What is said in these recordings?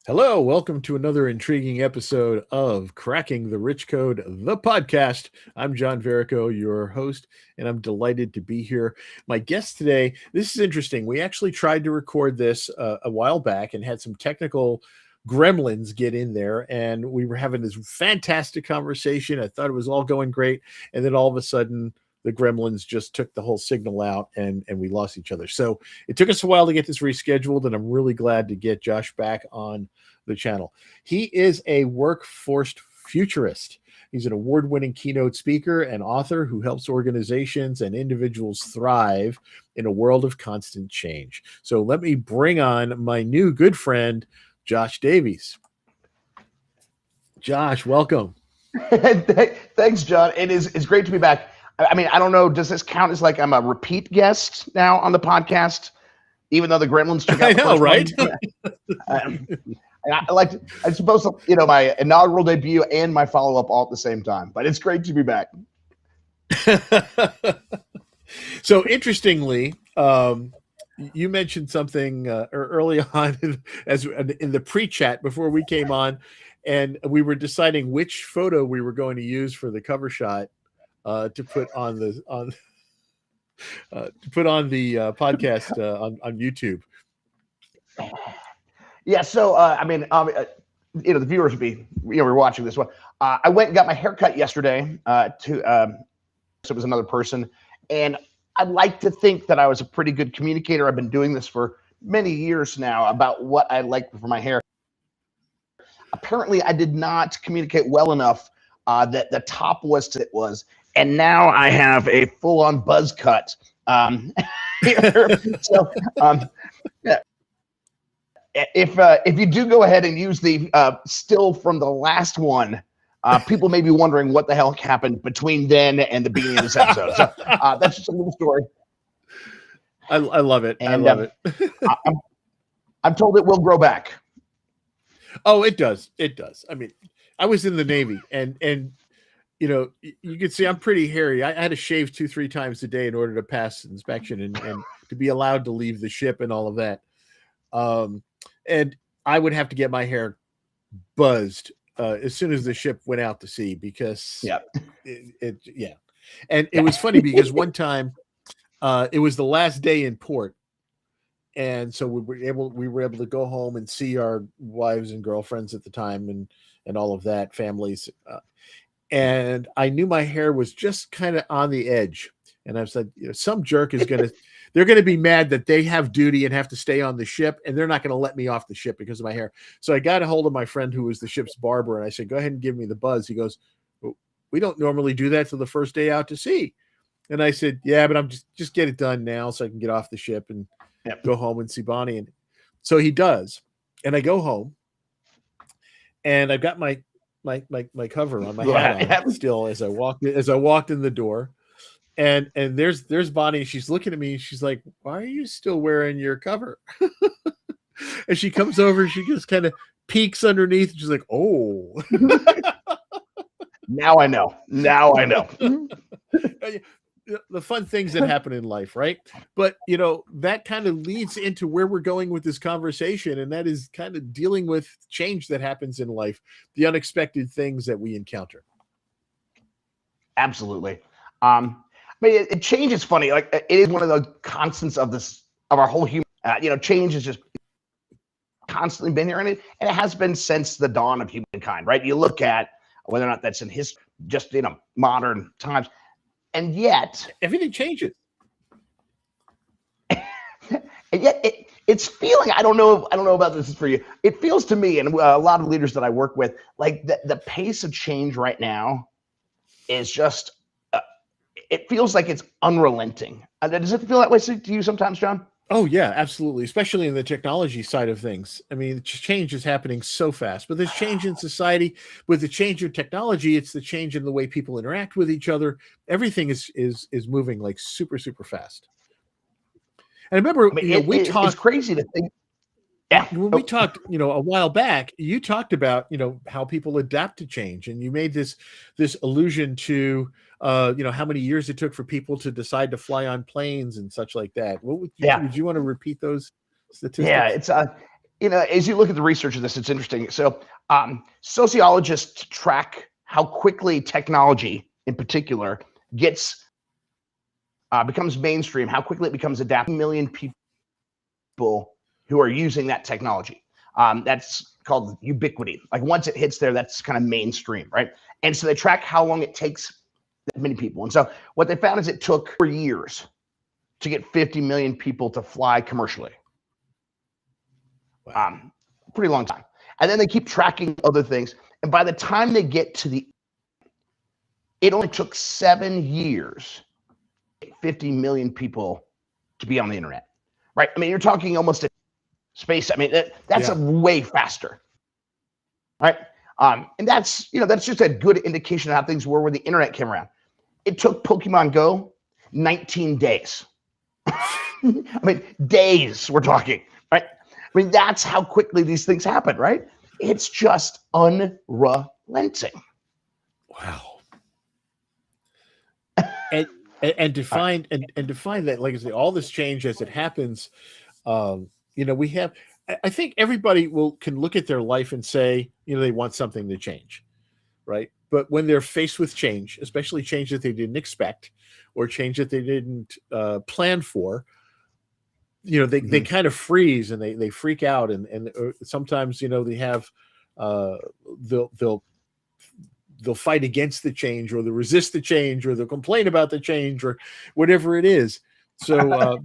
Hello, welcome to another intriguing episode of Cracking the Rich Code, the podcast. I'm John Verico, your host, and I'm delighted to be here. My guest today, this is interesting. We actually tried to record this a while back and had some technical gremlins get in there, and we were having this fantastic conversation. I thought it was all going great, and then all of a sudden, the gremlins just took the whole signal out and we lost each other. So it took us a while to get this rescheduled, and I'm really glad to get Josh back on the channel. He is a workforce futurist. He's an award-winning keynote speaker and author who helps organizations and individuals thrive in a world of constant change. So let me bring on my new good friend, Josh Davies. Josh, welcome. Thanks, John. It's great to be back. I mean, I don't know. Does this count as like I'm a repeat guest now on the podcast, even though the Gremlins took out the first right? I suppose, my inaugural debut and my follow-up all at the same time. But it's great to be back. So interestingly, you mentioned something early on in the pre-chat before we came on, and we were deciding which photo we were going to use for the cover shot. To put on the podcast on YouTube. Yeah, so the viewers would be we're watching this one. I went and got my hair cut yesterday. So it was another person, and I'd like to think that I was a pretty good communicator. I've been doing this for many years now about what I like for my hair. Apparently, I did not communicate well enough that the top was it was. And now I have a full-on buzz cut. Yeah. If you do go ahead and use the still from the last one, people may be wondering what the hell happened between then and the beginning of this episode. So that's just a little story. I love it. And, I love it. I'm told it will grow back. Oh, it does. It does. I mean, I was in the Navy, and you can see I'm pretty hairy. I had to shave 2-3 times a day in order to pass inspection and to be allowed to leave the ship and all of that. And I would have to get my hair buzzed as soon as the ship went out to sea because it. And it was funny because one time it was the last day in port. And so we were able to go home and see our wives and girlfriends at the time and all of that, families. And I knew my hair was just kind of on the edge. And I said, some jerk is they're going to be mad that they have duty and have to stay on the ship. And they're not going to let me off the ship because of my hair. So I got a hold of my friend who was the ship's barber. And I said, go ahead and give me the buzz. He goes, well, we don't normally do that till the first day out to sea. And I said, yeah, but I'm just get it done now so I can get off the ship and go home and see Bonnie. And so he does. And I go home and I've got my cover on my hat on still as I walked in the door, and there's Bonnie. She's looking at me. She's like, "Why are you still wearing your cover?" And she comes over. She just kind of peeks underneath. And she's like, "Oh." Now I know. The fun things that happen in life, right? But that kind of leads into where we're going with this conversation, and that is kind of dealing with change that happens in life, the unexpected things that we encounter. Absolutely. It change is funny. Like it is one of the constants of our whole human. Change has just constantly been here, and it has been since the dawn of humankind, right? You look at whether or not that's in history, just modern times. And yet everything changes. And yet it's feeling, I don't know about this for you. It feels to me, and a lot of leaders that I work with, like the pace of change right now is just, it feels like it's unrelenting. Does it feel that way to you sometimes, John? Oh yeah, absolutely. Especially in the technology side of things. I mean, change is happening so fast, but there's change in society. With the change in technology, it's the change in the way people interact with each other. Everything is moving like super, super fast. And I remember we talked. It's crazy to think. Yeah. When we talked, a while back, you talked about, how people adapt to change, and you made this allusion to, how many years it took for people to decide to fly on planes and such like that. What would you want to repeat those statistics? Yeah, as you look at the research of this, it's interesting. So sociologists track how quickly technology in particular becomes mainstream, how quickly it becomes adapted. Million people who are using that technology. That's called ubiquity. Like once it hits there, that's kind of mainstream, right? And so they track how long it takes that many people. And so what they found is it took 4 years to get 50 million people to fly commercially. Wow. Pretty long time. And then they keep tracking other things. And by the time they get to it only took 7 years, 50 million people to be on the internet, right? I mean, you're talking almost a space. I mean, that's a way faster, right? And that's just a good indication of how things were when the internet came around. It took Pokemon Go 19 days. I mean, days we're talking, right? I mean, that's how quickly these things happen, right? It's just unrelenting. Wow. And define that, like I say, all this change as it happens. We have. I think everybody can look at their life and say, they want something to change, right? But when they're faced with change, especially change that they didn't expect or change that they didn't plan for, they kind of freeze and they freak out, and sometimes they have they'll fight against the change, or they'll resist the change, or they'll complain about the change, or whatever it is. So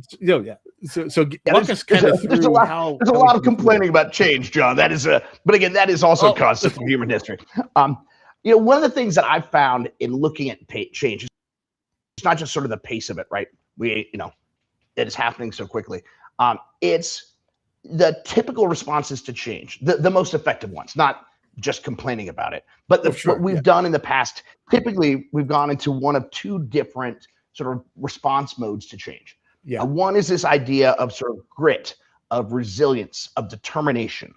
So walk us kind of through there's a lot of complaining about change, John. But again, that is also constant in human history. One of the things that I've found in looking at change is it's not just sort of the pace of it, right? That is happening so quickly. It's the typical responses to change, the most effective ones, not just complaining about it, but what we've done in the past. Typically, we've gone into one of two different sort of response modes to change. Yeah. One is this idea of sort of grit, of resilience, of determination.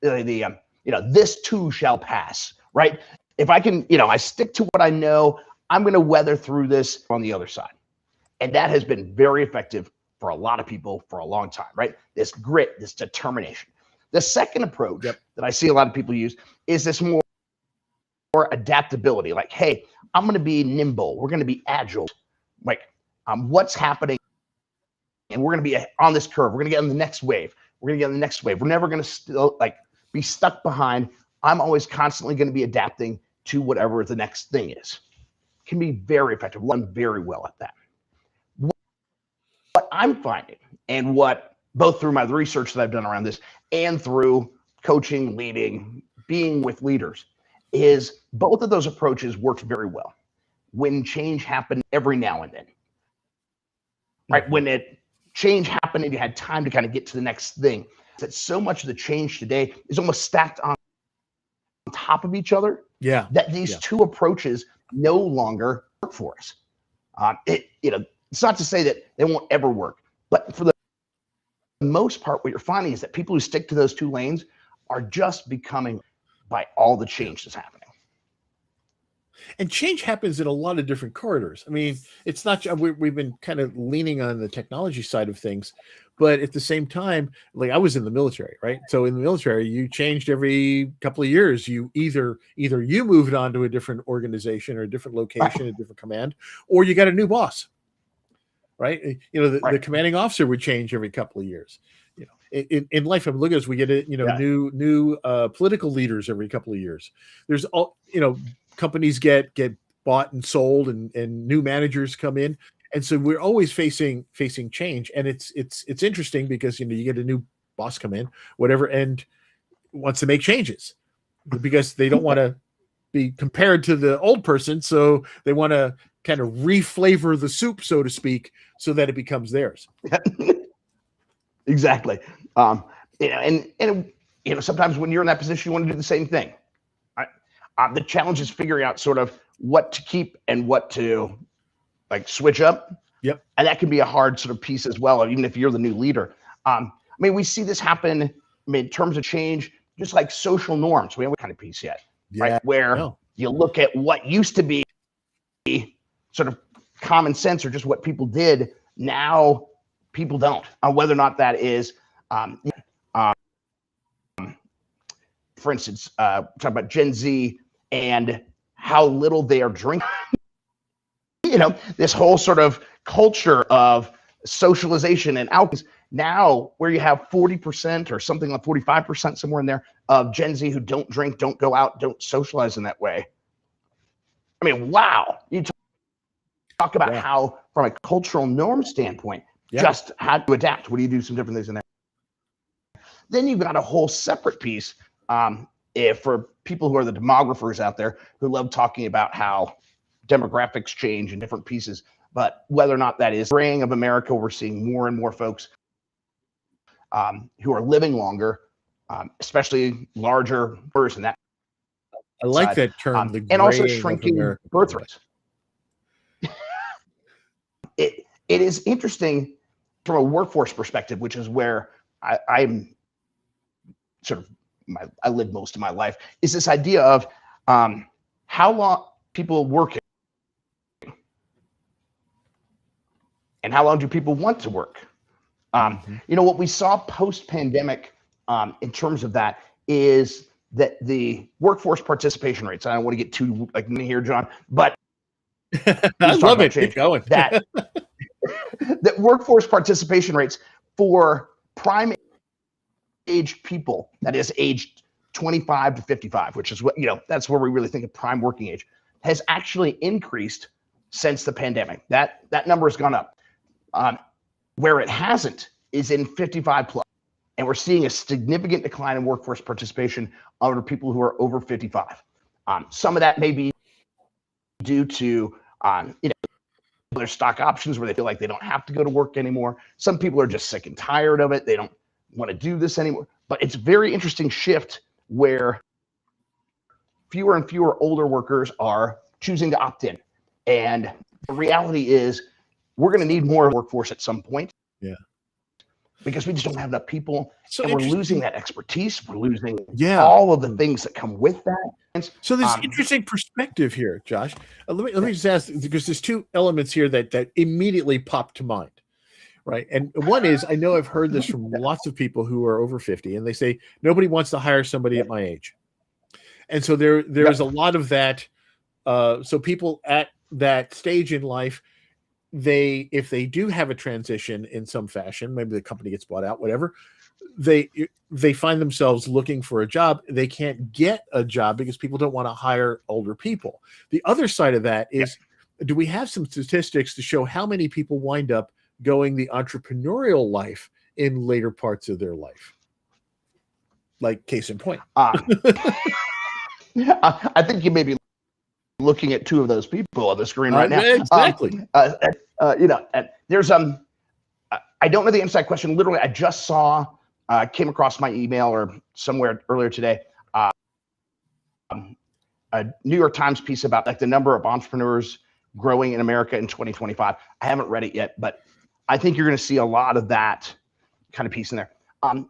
This too shall pass, right? If I can, I stick to what I know, I'm going to weather through this on the other side. And that has been very effective for a lot of people for a long time, right? This grit, this determination. The second approach that I see a lot of people use is this more adaptability. Like, hey, I'm going to be nimble. We're going to be agile. Like, what's happening? And we're going to be on this curve. We're going to get on the next wave. We're going to get on the next wave. We're never going to be stuck behind. I'm always constantly going to be adapting to whatever the next thing is. Can be very effective. Run very well at that. What I'm finding, and what both through my research that I've done around this and through coaching, leading, being with leaders, is both of those approaches worked very well when change happened every now and then. Right? When change happened and you had time to kind of get to the next thing. That so much of the change today is almost stacked on top of each other. Yeah. That these two approaches no longer work for us. It's not to say that they won't ever work, but for the most part, what you're finding is that people who stick to those two lanes are just becoming by all the change that's happening. And change happens in a lot of different corridors. I mean, it's not, we've been kind of leaning on the technology side of things, but at the same time, like I was in the military, right? So in the military, you changed every couple of years. You either you moved on to a different organization or a different location, a different command, or you got a new boss, right? The commanding officer would change every couple of years. In life, I'm looking at us, we get new political leaders every couple of years. There's all, companies get bought and sold, and new managers come in, and so we're always facing change. And it's interesting because you get a new boss come in, whatever, and wants to make changes because they don't want to be compared to the old person, so they want to kind of reflavor the soup, so to speak, so that it becomes theirs. Exactly. Sometimes when you're in that position, you want to do the same thing. The challenge is figuring out sort of what to keep and what to switch up. Yep. And that can be a hard sort of piece as well, even if you're the new leader. We see this happen in terms of change, just like social norms. We haven't kind of piece yet, right? Where you look at what used to be sort of common sense or just what people did. Now people don't, whether or not that is for instance, talk about Gen Z and how little they are drinking. This whole sort of culture of socialization and alcohol. Now, where you have 40% or something like 45% somewhere in there of Gen Z who don't drink, don't go out, don't socialize in that way. I mean, wow. You talk about how, from a cultural norm standpoint, just how to adapt. What do you do some different things in there? Then you've got a whole separate piece for people who are the demographers out there who love talking about how demographics change in different pieces. But whether or not that is graying of America, we're seeing more and more folks who are living longer, especially larger births and that. I like that term, the and also graying shrinking of birth rates. It is interesting from a workforce perspective, which is where I'm sort of I live most of my life, is this idea of how long people working and how long do people want to work. What we saw post-pandemic in terms of that is that the workforce participation rates, I don't want to get too like me here, John, but I love it. Keep going. that workforce participation rates for prime age people, that is aged 25 to 55, which is what, that's where we really think of prime working age, has actually increased since the pandemic. That number has gone up. Where it hasn't is in 55 plus. And we're seeing a significant decline in workforce participation under people who are over 55. Some of that may be due to, their stock options where they feel like they don't have to go to work anymore. Some people are just sick and tired of it. They don't want to do this anymore. But it's a very interesting shift where fewer and fewer older workers are choosing to opt in. And the reality is we're going to need more workforce at some point. Yeah. Because we just don't have enough people. So and we're losing that expertise. We're losing all of the things that come with that. So there's interesting perspective here, Josh. Let me just ask, because there's two elements here that immediately pop to mind, right? And one is, I know I've heard this from lots of people who are over 50, and they say, nobody wants to hire somebody at my age. And so there's a lot of that. So people at that stage in life, if they do have a transition in some fashion, maybe the company gets bought out, whatever, they find themselves looking for a job. They can't get a job because people don't want to hire older people. The other side of that is, do we have some statistics to show how many people wind up going the entrepreneurial life in later parts of their life? Like case in point. I think you may be looking at two of those people on the screen right now. Exactly. There's I don't know the answer to that question. Literally, I just came across my email or somewhere earlier today, a New York Times piece about like the number of entrepreneurs growing in America in 2025. I haven't read it yet, but I think you're going to see a lot of that kind of piece in there.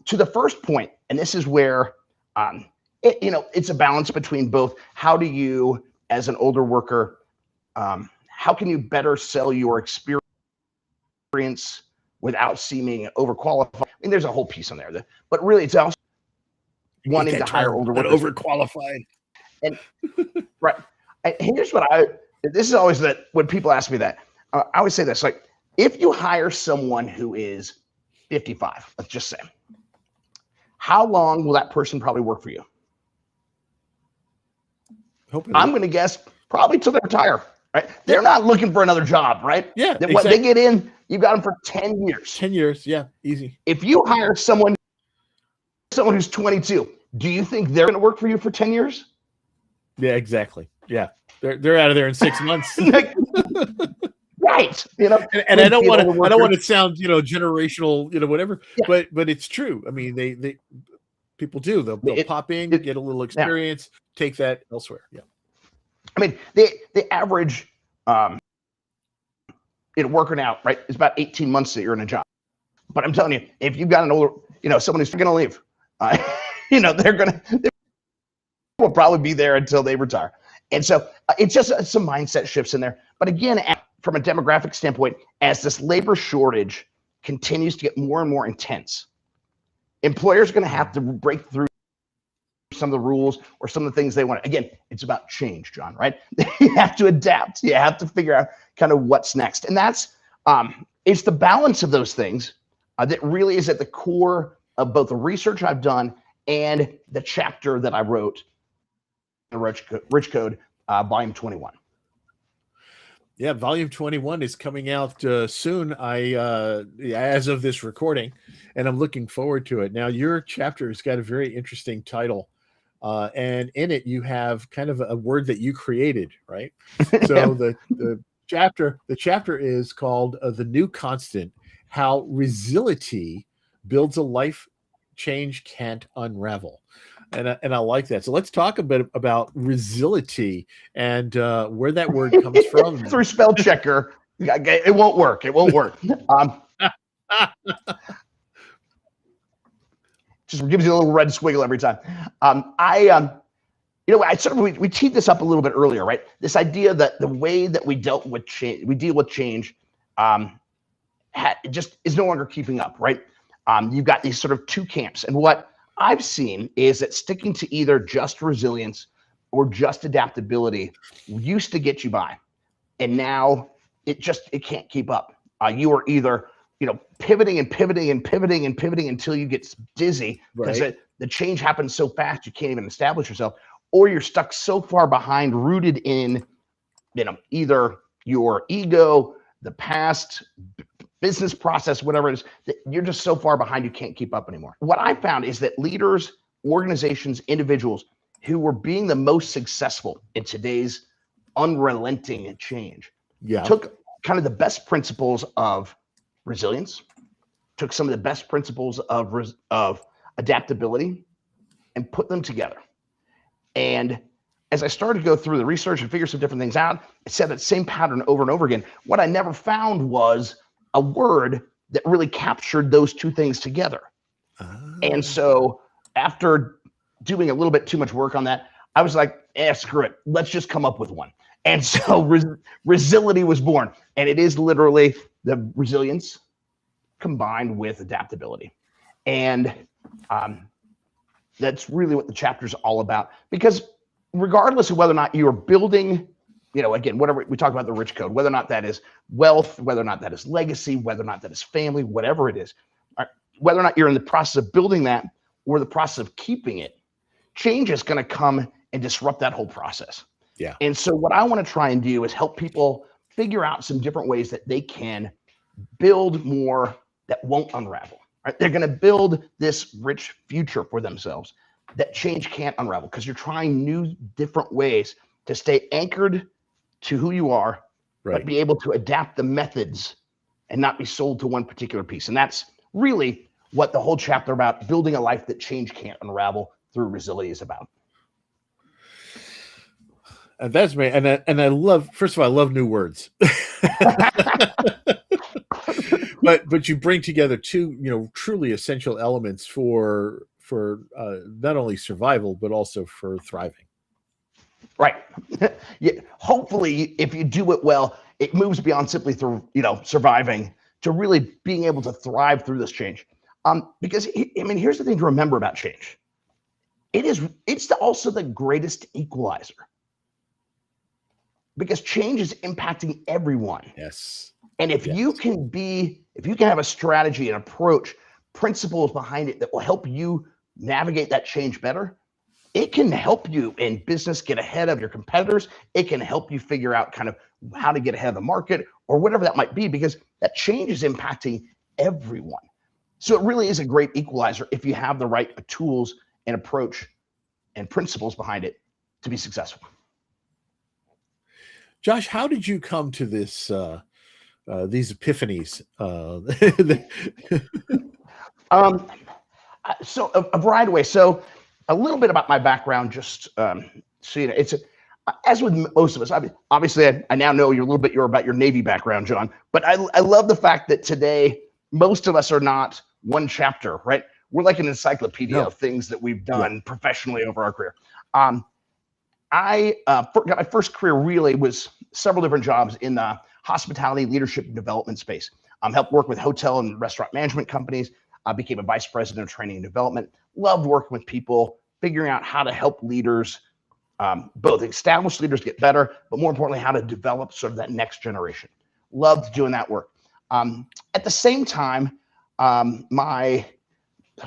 To the first point, and this is where it's a balance between both. How do you, as an older worker, how can you better sell your experience without seeming overqualified? I mean, there's a whole piece on there, but really it's also wanting to hire older workers. Overqualified. And right. And here's what this is always that when people ask me that, I always say this, like, if you hire someone who is 55, let's just say, how long will that person probably work for you? I'm going to guess probably till they retire, right? They're not looking for another job, right? Yeah. Exactly. What they get in, you've got them for 10 years. 10 years. Yeah. Easy. If you hire someone who's 22, do you think they're going to work for you for 10 years? Yeah, exactly. Yeah. They're out of there in 6 months. Right. And I don't want to sound, generational, whatever, but it's true. I mean, they people do. They'll pop in, get a little experience, take that elsewhere. Yeah. I mean, the average worker now, right, is about 18 months that you're in a job. But I'm telling you, if you've got an older, someone who's going to leave, they will probably be there until they retire. And so it's just some mindset shifts in there. But again, from a demographic standpoint, as this labor shortage continues to get more and more intense, employers are going to have to break through some of the rules or some of the things they want. Again, it's about change, John, right? You have to adapt. You have to figure out kind of what's next. And that's, it's the balance of those things that really is at the core of both the research I've done and the chapter that I wrote, the Rich Code, volume 21. Yeah, volume 21 is coming out soon. As of this recording, and I'm looking forward to it. Now, your chapter has got a very interesting title, and in it you have kind of a word that you created, right? So the chapter is called "The New Constant: How Resiliency Builds a Life Change Can't Unravel." And I like that. So let's talk a bit about resiliency and where that word comes from. Through spell checker, it won't work. It won't work. Just gives you a little red squiggle every time. We teed this up a little bit earlier, right? This idea that the way that we deal with change, just is no longer keeping up, right? You've got these sort of two camps, and what I've seen is that sticking to either just resilience or just adaptability used to get you by, and now it can't keep up. You are either pivoting until you get dizzy because the change happens so fast you can't even establish yourself, or you're stuck so far behind, rooted in either your ego, the past, business process, whatever it is, that you're just so far behind you can't keep up anymore. What I found is that leaders, organizations, individuals who were being the most successful in today's unrelenting change took kind of the best principles of resilience, took some of the best principles of adaptability, and put them together. And as I started to go through the research and figure some different things out, I said that same pattern over and over again. What I never found was a word that really captured those two things together. And so after doing a little bit too much work on that, I was like, screw it. Let's just come up with one. And so resiliency was born. And it is literally the resilience combined with adaptability. And that's really what the chapter is all about. Because regardless of whether or not you are building, again, whatever we talk about the rich code, whether or not that is wealth, whether or not that is legacy, whether or not that is family, whatever it is, whether or not you're in the process of building that or the process of keeping it, change is going to come and disrupt that whole process. Yeah. And so what I want to try and do is help people figure out some different ways that they can build more that won't unravel. Right? They're going to build this rich future for themselves that change can't unravel, because you're trying new, different ways to stay anchored to who you are, but be able to adapt the methods and not be sold to one particular piece. And that's really what the whole chapter about building a life that change can't unravel through resilience is about. And that's me. And I love, first of all, I love new words. but you bring together two, truly essential elements for not only survival, but also for thriving. Right. Yeah. Hopefully, if you do it well, it moves beyond simply through, surviving to really being able to thrive through this change. Because here's the thing to remember about change. It's also the greatest equalizer, because change is impacting everyone. Yes. And if you can have a strategy, an approach, principles behind it that will help you navigate that change better, it can help you in business get ahead of your competitors. It can help you figure out kind of how to get ahead of the market or whatever that might be, because that change is impacting everyone. So it really is a great equalizer if you have the right tools and approach and principles behind it to be successful. Josh, how did you come to this these epiphanies? So a variety of ways. So a little bit about my background, just so you know, as with most of us, obviously I now know a little bit about your Navy background, John, but I love the fact that today most of us are not one chapter, right? We're like an encyclopedia of things that we've done professionally over our career. I got my first career really was several different jobs in the hospitality, leadership, and development space. Helped work with hotel and restaurant management companies. I became a vice president of training and development. Loved working with people, figuring out how to help leaders, both established leaders get better, but more importantly, how to develop sort of that next generation. Loved doing that work. At the same time, my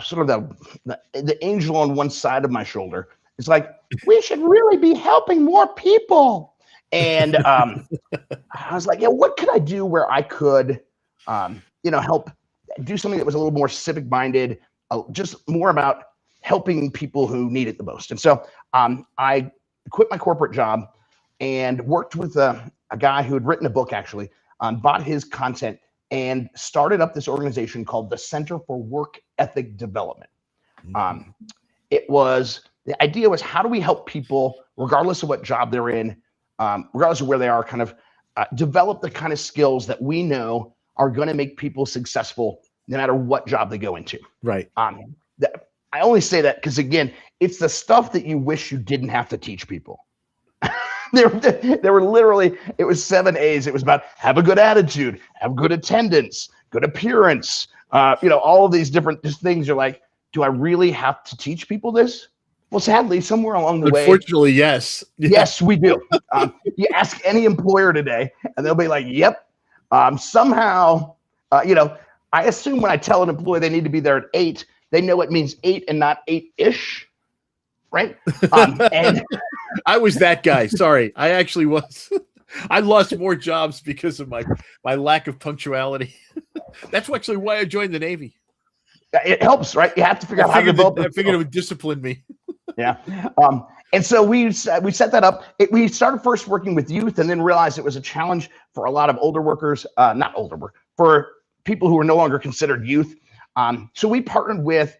sort of the angel on one side of my shoulder is like, we should really be helping more people. And I was like, yeah, what could I do where I could, help do something that was a little more civic minded, just more about helping people who need it the most. And so I quit my corporate job and worked with a guy who had written a book, actually, bought his content and started up this organization called the Center for Work Ethic Development. The idea was, how do we help people, regardless of what job they're in, regardless of where they are, kind of develop the kind of skills that we know are going to make people successful no matter what job they go into. Right. I only say that because, again, it's the stuff that you wish you didn't have to teach people. There were literally, it was 7 A's. It was about have a good attitude, have good attendance, good appearance, all of these different things. You're like, do I really have to teach people this? Well, sadly, somewhere along the way. Unfortunately, yes. Yes, we do. You ask any employer today, and they'll be like, yep. Somehow, I assume when I tell an employee they need to be there at 8, they know it means 8 and not 8-ish, right? And I was that guy. Sorry, I actually was. I lost more jobs because of my lack of punctuality. That's actually why I joined the Navy. It helps, right? You have to figure out how to develop. I figured it would discipline me. Yeah. And so we set that up. We started first working with youth, and then realized it was a challenge for a lot of older workers, for people who were no longer considered youth. So we partnered with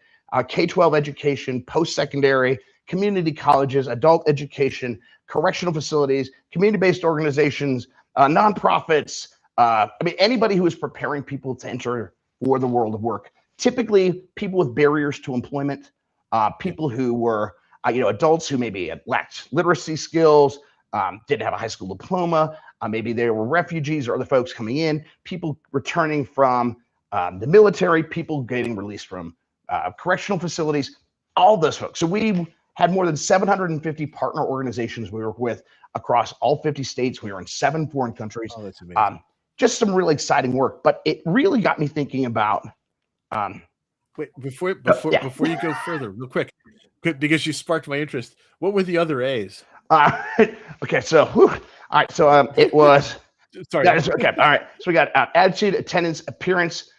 K-12 education, post-secondary, community colleges, adult education, correctional facilities, community-based organizations, nonprofits. Anybody who is preparing people to enter for the world of work. Typically, people with barriers to employment, people who were, adults who maybe had lacked literacy skills, didn't have a high school diploma, maybe they were refugees or other folks coming in, people returning from the military, people getting released from correctional facilities, all those folks. So we had more than 750 partner organizations we work with across all 50 states. We were in 7 foreign countries. Oh, that's amazing. Just some really exciting work. But it really got me thinking about. Wait, before you go further, real quick, because you sparked my interest. What were the other A's? Okay, so all right, so it was. Sorry. Yeah, okay. All right. So we got attitude, attendance, appearance,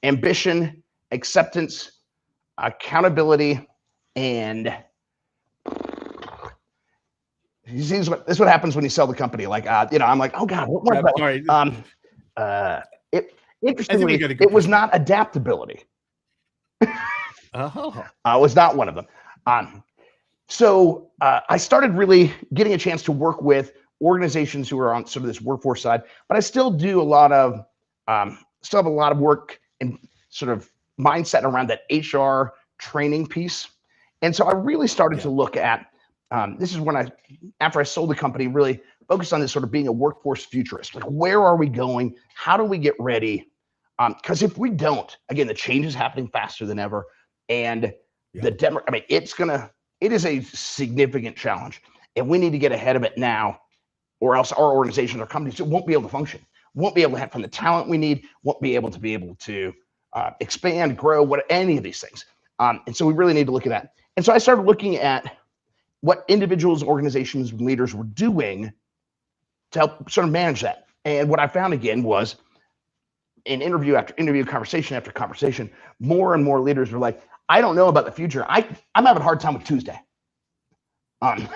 ambition, acceptance, accountability, and this is what happens when you sell the company. Like, I'm like, oh God, what more? Sorry. Interestingly, it was not adaptability. Oh. Was not one of them. So I started really getting a chance to work with organizations who are on sort of this workforce side, but I still do a lot of, still have a lot of work and sort of mindset around that HR training piece. And so I really started to look at, this is when after I sold the company, really focused on this sort of being a workforce futurist. Like, where are we going? How do we get ready? Because if we don't, again, the change is happening faster than ever. And it is a significant challenge. And we need to get ahead of it now, or else our organizations or companies won't be able to function, won't be able to have from the talent we need, won't be able to expand, grow, any of these things. And so we really need to look at that. And so I started looking at what individuals, organizations, and leaders were doing to help sort of manage that. And what I found again was, in interview after interview, conversation after conversation, more and more leaders were like, I don't know about the future. I'm having a hard time with Tuesday. Like,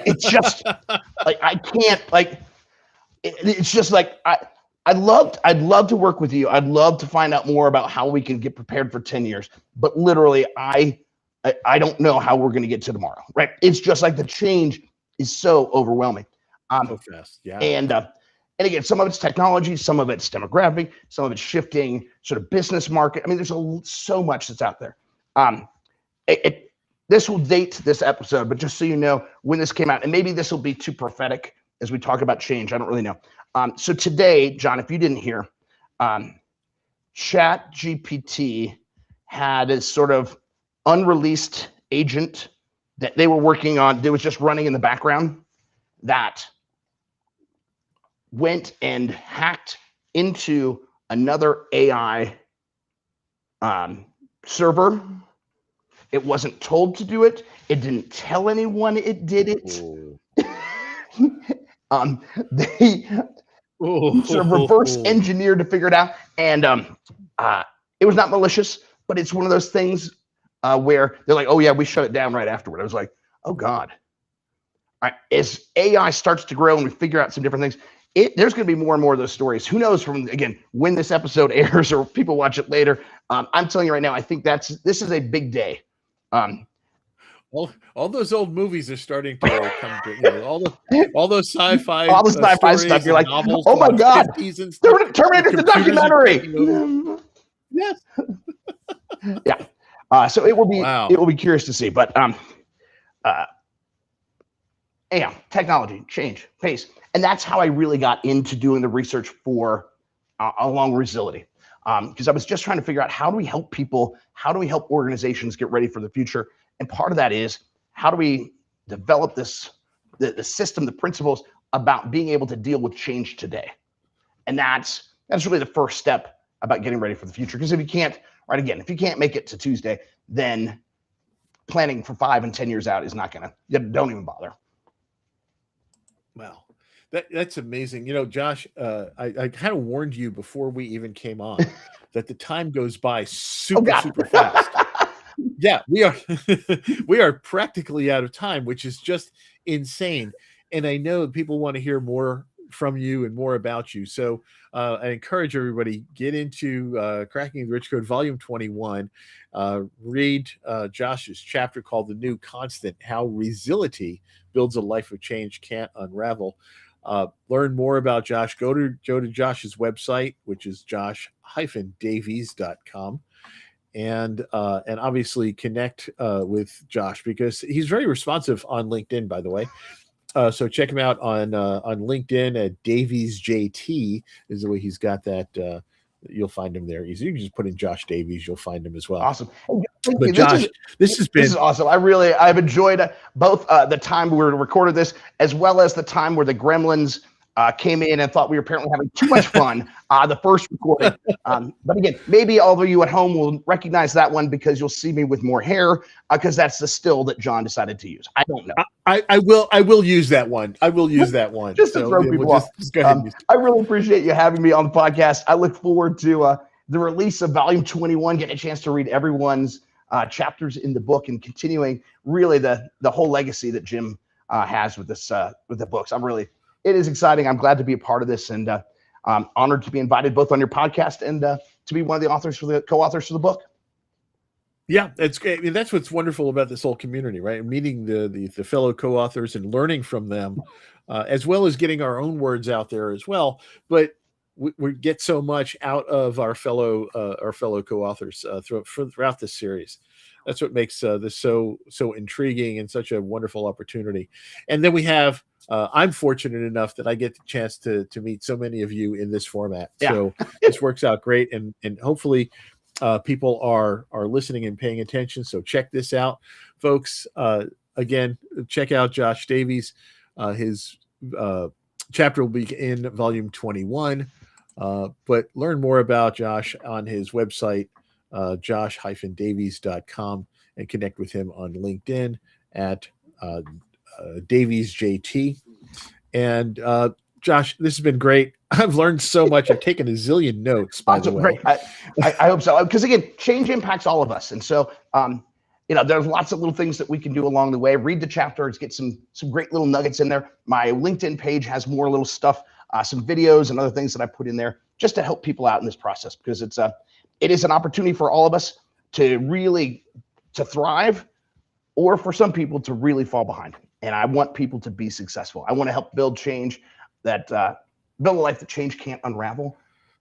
it's just like, I can't, like, it's just like, I'd love to work with you. I'd love to find out more about how we can get prepared for 10 years. But literally, I don't know how we're going to get to tomorrow, right? It's just like the change is so overwhelming. So fast, yeah. And again, some of it's technology, some of it's demographic, some of it's shifting sort of business market. I mean, there's so much that's out there. This will date this episode, but just so you know when this came out, and maybe this will be too prophetic as we talk about change. I don't really know. So today, John, if you didn't hear, ChatGPT had a sort of unreleased agent that they were working on, that was just running in the background, that went and hacked into another AI server. It wasn't told to do it. It didn't tell anyone it did it. They sort of reverse engineered to figure it out. And it was not malicious, but it's one of those things where they're like, oh yeah, we shut it down right afterward. I was like, oh God. All right. As AI starts to grow and we figure out some different things, there's going to be more and more of those stories. Who knows from, again, when this episode airs or people watch it later. I'm telling you right now, I think this is a big day. All those old movies are starting to come to, all those sci-fi, all the sci-fi stuff. You're like, oh my God, Terminator the documentary. Yes. Yeah. So it will be curious to see. But anyhow, technology, change, pace. And that's how I really got into doing the research for along Resility. Because I was just trying to figure out, how do we help people? How do we help organizations get ready for the future? And part of that is, how do we develop the system, the principles about being able to deal with change today? And that's really the first step about getting ready for the future. Because if you can't make it to Tuesday, then planning for 5 and 10 years out is not gonna, don't even bother. Wow. That's amazing. Josh, I kind of warned you before we even came on that the time goes by super fast. Yeah, we are practically out of time, which is just insane. And I know people want to hear more from you and more about you. So I encourage everybody, get into Cracking the Rich Code Volume 21. Read Josh's chapter called The New Constant, How Resility Builds a Life of Change Can't Unravel. Learn more about Josh. Go to Josh's website, which is josh-davies.com. And obviously connect with Josh, because he's very responsive on LinkedIn, by the way. So check him out on LinkedIn at Davies JT is the way he's got that. You'll find him there easy. You can just put in Josh Davies, you'll find him as well. Awesome. But Josh, this is awesome. I've enjoyed both the time we recorded this, as well as the time where the gremlins came in and thought we were apparently having too much fun, the first recording. But again, maybe all of you at home will recognize that one because you'll see me with more hair, because that's the still that John decided to use. I don't know. I will use that one. I will use that one. Just to throw people off. I really appreciate you having me on the podcast. I look forward to the release of Volume 21, getting a chance to read everyone's chapters in the book and continuing really the whole legacy that Jim has with this with the books. It is exciting. I'm glad to be a part of this, and I'm honored to be invited both on your podcast and to be one of the co-authors for the book. Yeah, that's great. I mean, that's what's wonderful about this whole community, right? Meeting the fellow co-authors and learning from them, as well as getting our own words out there as well. But we get so much out of our fellow co-authors throughout this series. That's what makes this so intriguing and such a wonderful opportunity. And then we have. I'm fortunate enough that I get the chance to meet so many of you in this format. Yeah. So this works out great, and hopefully people are listening and paying attention. So check this out, folks. Again, check out Josh Davies. His chapter will be in Volume 21, but learn more about Josh on his website, josh-davies.com, and connect with him on LinkedIn at Davies JT. And Josh, this has been great. I've learned so much. I've taken a zillion notes, by the way. I hope so, because again, change impacts all of us, and so there's lots of little things that we can do along the way. Read the chapters, get some great little nuggets in there. My LinkedIn page has more little stuff, some videos and other things that I put in there just to help people out in this process, because it is an opportunity for all of us to really thrive, or for some people to really fall behind. And I want people to be successful. I want to help build change build a life that change can't unravel,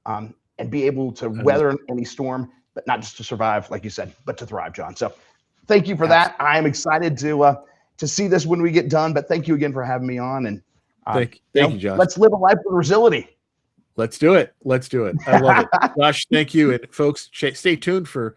and be able to weather any storm, but not just to survive, like you said, but to thrive, John. So thank you for that. I'm excited to see this when we get done, but thank you again for having me on. And thank you, Josh. Let's live a life with Resility. Let's do it. I love it. Josh, thank you. And folks, stay tuned for